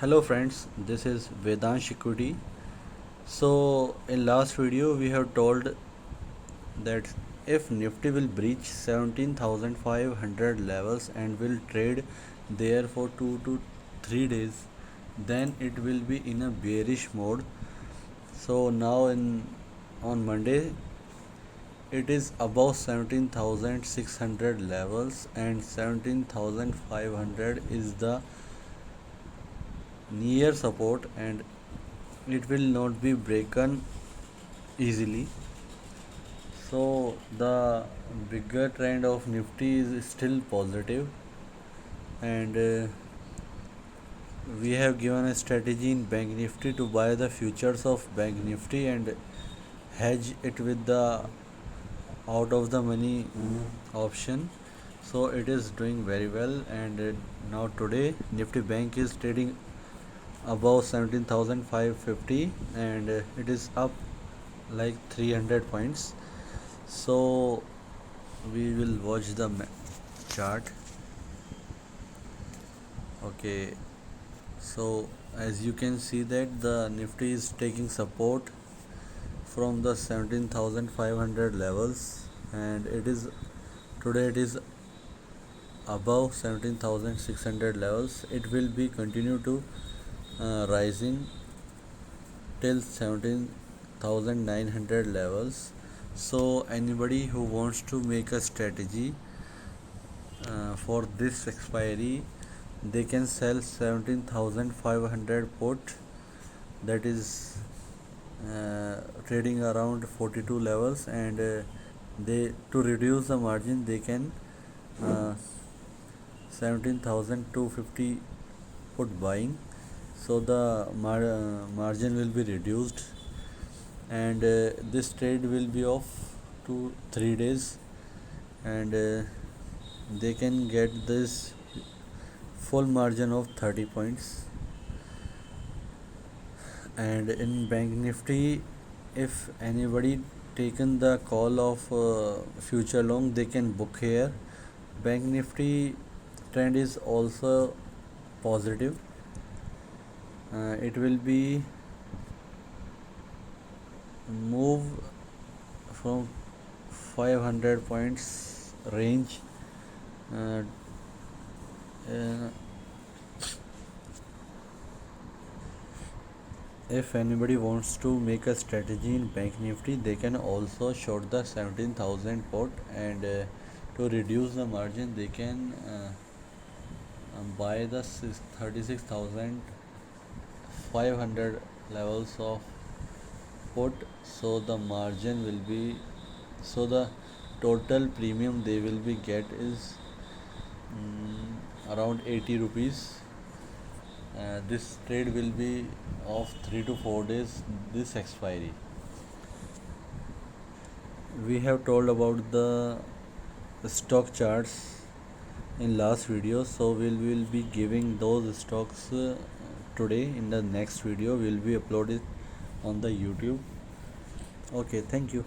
Hello friends, this is Vedansh Equity. So in last video we have told that if Nifty will breach 17,500 levels and will trade there for 2 to 3 days, then it will be in a bearish mode. So now on Monday it is above 17,600 levels and 17,500 is the near support and it will not be broken easily. So the bigger trend of Nifty is still positive, and we have given a strategy in Bank Nifty to buy the futures of Bank Nifty and hedge it with the out of the money option. So it is doing very well, and now today Nifty Bank is trading above 17,550 and it is up like 300 points. So we will watch the chart. Okay, so as you can see that the Nifty is taking support from the 17,500 levels, and it is today it is above 17,600 levels. It will be continue to rising till 17,900 levels. So anybody who wants to make a strategy for this expiry, they can sell 17,500 put, that is trading around 42 levels, and they to reduce the margin they can 17,250 put buying, so the margin will be reduced, and this trade will be of 2-3 days, and they can get this full margin of 30 points. And in Bank Nifty, if anybody taken the call of future long, they can book here. Bank Nifty trend is also positive. It will be move from 500 points range. If anybody wants to make a strategy in Bank Nifty, they can also short the 17,000 put, and to reduce the margin they can buy the 36,500 levels of put, so the margin will be, so the total premium they will be get is around 80 rupees. This trade will be of 3 to 4 days this expiry. We have told about the stock charts in last video, so we will be giving those stocks today. In the next video will be uploaded on the YouTube. Okay, thank you.